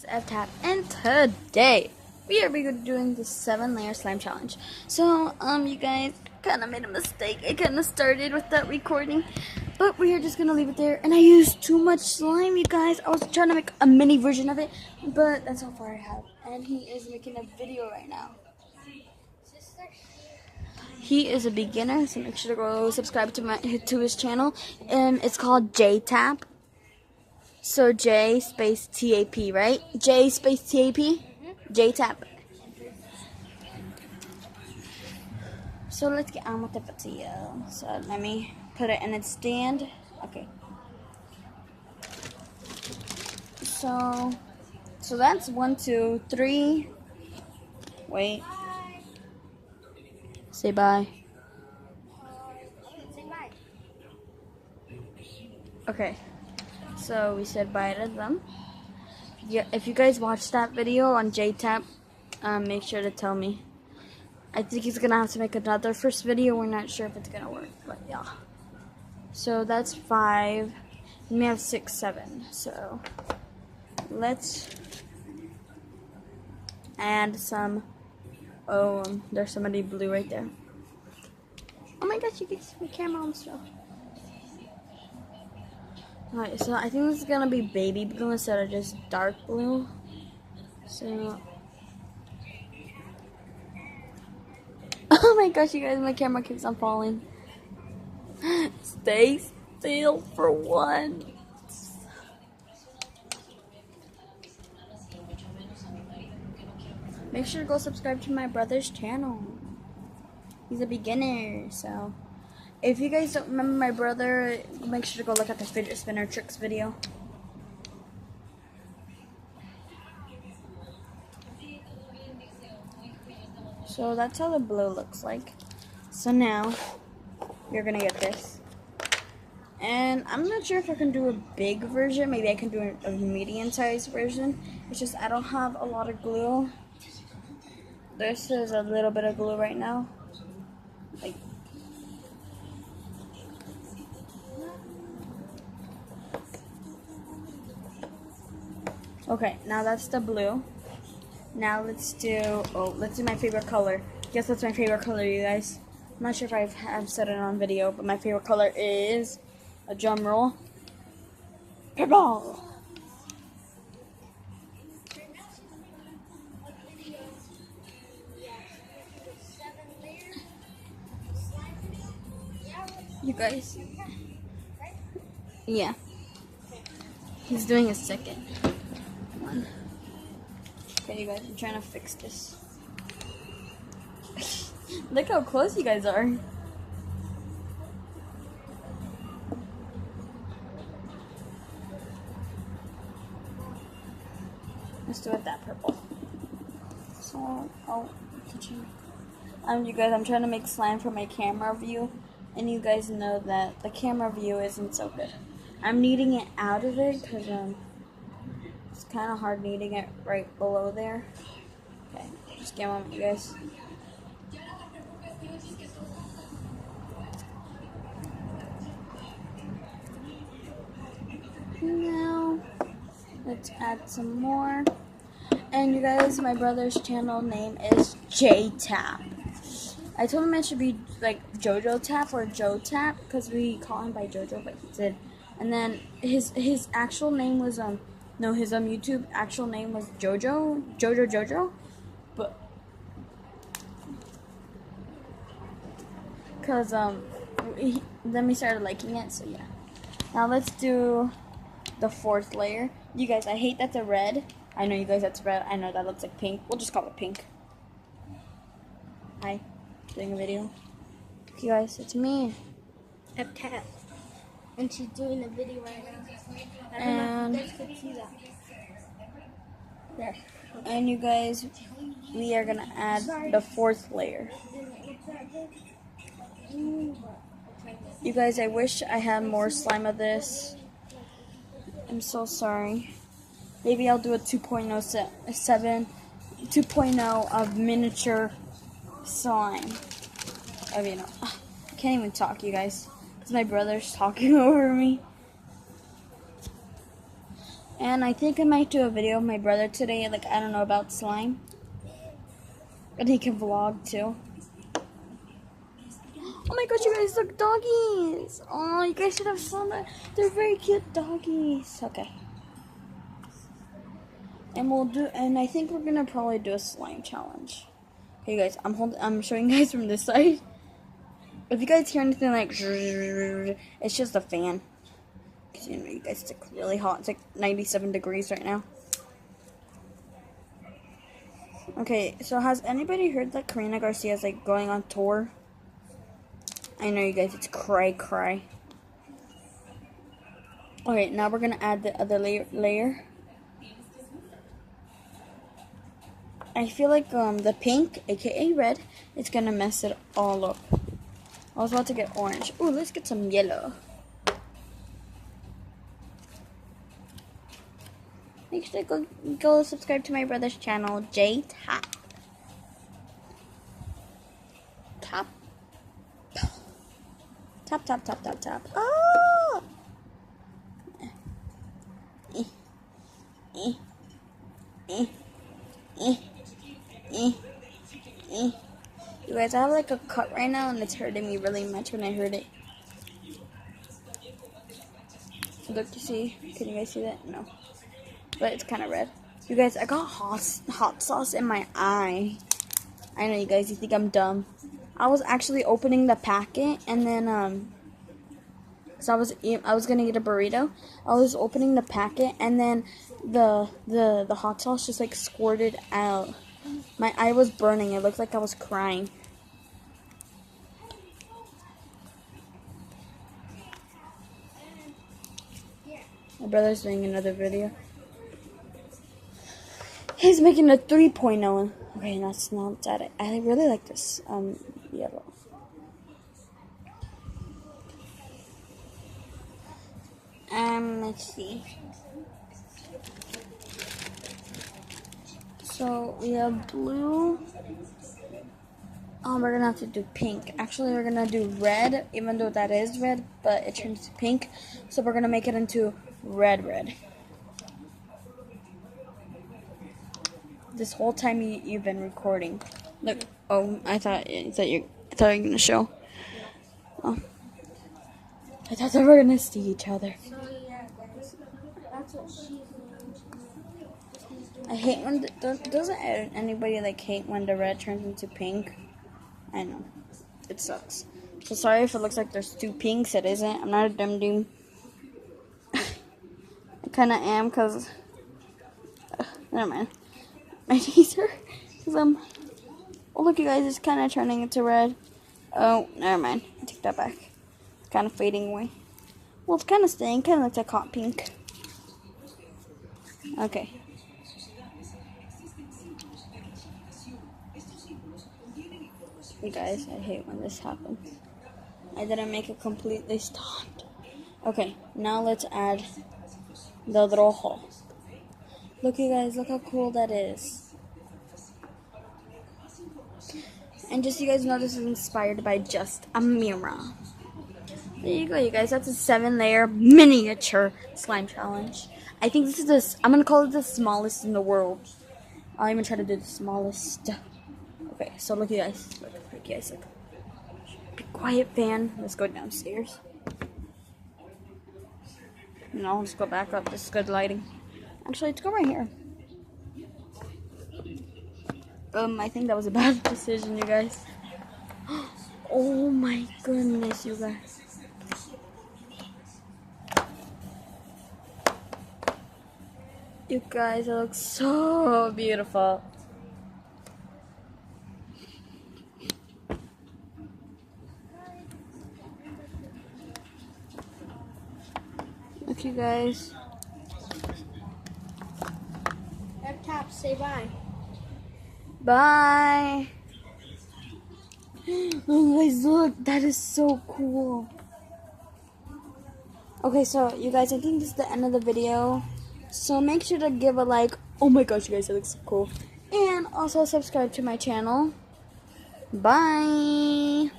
F-Tap, and today we are doing the 7-layer slime challenge. So, you guys kind of made a mistake. I kind of started with that recording, but we are just gonna leave it there. And I used too much slime, you guys. I was trying to make a mini version of it, but that's how far I have. And he is making a video right now. He is a beginner, so make sure to go subscribe to his channel. It's called J-Tap. So J space TAP, right? J space TAP? J-Tap. So let's get on with the video. So let me put it in its stand. Okay. So that's 1, 2, 3. Wait. Say bye. Okay. So we said bye to them. Yeah, if you guys watched that video on J-Tap, make sure to tell me. I think he's gonna have to make another first video. We're not sure if it's gonna work, but yeah. So that's 5. And we have 6, 7. So let's add some. Oh, there's somebody blue right there. Oh my gosh, you can see my camera on stuff. Alright, so I think this is gonna be baby blue instead of just dark blue. So, oh my gosh, you guys, my camera keeps on falling. Stay still for once. Make sure to go subscribe to my brother's channel. He's a beginner, so. If you guys don't remember my brother, make sure to go look at the fidget spinner tricks video. So that's how the blue looks like. So now, you're gonna get this. And I'm not sure if I can do a big version. Maybe I can do a medium-sized version. It's just I don't have a lot of glue. This is a little bit of glue right now. Like, okay, now that's the blue. Now let's do my favorite color. Guess what's my favorite color, you guys? I'm not sure if I've said it on video, but my favorite color is, a drum roll, purple. You guys, yeah. He's doing a second one. Okay, you guys, I'm trying to fix this. Look how close you guys are. Let's do it that purple. So, you guys, I'm trying to make slime for my camera view, and you guys know that the camera view isn't so good. I'm kneading it out of it because it's kind of hard kneading it right below there. Okay, just give a moment, you guys. Now, let's add some more. And you guys, my brother's channel name is J-Tap. I told him it should be like Jojo Tap or Joe Tap because we call him by Jojo, but he did. And then his actual name was his YouTube actual name was Jojo, but cause then we started liking it, so yeah. Now let's do the 4th layer. You guys, I hate that's a red. I know you guys that's red. I know that looks like pink. We'll just call it pink. Hi, doing a video. You guys, it's me, F-Tap. And she's doing a video right now. And You guys can see that. there. And you guys, we are gonna add the 4th layer. You guys, I wish I had more slime of this. I'm so sorry. Maybe I'll do a 2.0 of miniature slime. I mean, I can't even talk, you guys. My brother's talking over me. And I think I might do a video of my brother today, like, I don't know, about slime. And he can vlog too. Oh my gosh, you guys, look, doggies! Oh, you guys should have seen that. They're very cute doggies. Okay. And I think we're gonna probably do a slime challenge. Okay, guys, I'm showing you guys from this side. If you guys hear anything like, it's just a fan. Cause you know, you guys, it's like really hot. It's like 97 degrees right now. Okay, so has anybody heard that Karina Garcia is like going on tour? I know, you guys, it's cray. Okay, now we're gonna add the other layer. I feel like the pink, aka red, it's gonna mess it all up. I was about to get orange. Ooh, let's get some yellow. Make sure to go subscribe to my brother's channel, J Tap. Tap. Tap. Oh! You guys, I have like a cut right now and it's hurting me really much when I heard it. Look, you see? Can you guys see that? No. But it's kind of red. You guys, I got hot sauce in my eye. I know, you guys, you think I'm dumb. I was actually opening the packet and then, so I was gonna get a burrito. I was opening the packet and then the hot sauce just like squirted out. My eye was burning. It looked like I was crying. My brother's doing another video. He's making a 3.0. Okay, that's not that. I really like this yellow. Let's see. So we have blue. We're gonna have to do pink. Actually, we're gonna do red, even though that is red, but it turns to pink. So we're gonna make it into red. This whole time you've been recording. Look. Oh, I thought you were gonna show. Oh, I thought they were gonna see each other. So yeah, guys, that's what she's doing. I hate when doesn't anybody like hate when the red turns into pink? I know, it sucks. So sorry if it looks like there's two pinks. It isn't. I'm not a dum-dum. I kind of am because. Never mind. My knees hurt because oh look, you guys, it's kind of turning into red. Oh, never mind. I take that back. It's kind of fading away. Well, it's kind of staying. Kind of looks like hot pink. Okay. You guys, I hate when this happens. I didn't make it completely stopped. Okay, now let's add the little hole. Look, you guys, look how cool that is. And just so you guys know, this is inspired by just a mirror. There you go, you guys. That's a 7-layer miniature slime challenge. I think this is I'm gonna call it the smallest in the world. I'll even try to do the smallest. Okay, so look, you guys. Look, you guys, look. Be quiet, fan. Let's go downstairs. No, let's go back up. This is good lighting. Actually, let's go right here. I think that was a bad decision, you guys. Oh my goodness, you guys. You guys, it looks so beautiful. Look, you guys. Tap, say bye. Bye. Oh guys, look, that is so cool. Okay, so you guys, I think this is the end of the video. So make sure to give a like. Oh my gosh, you guys, it looks so cool. And also subscribe to my channel. Bye.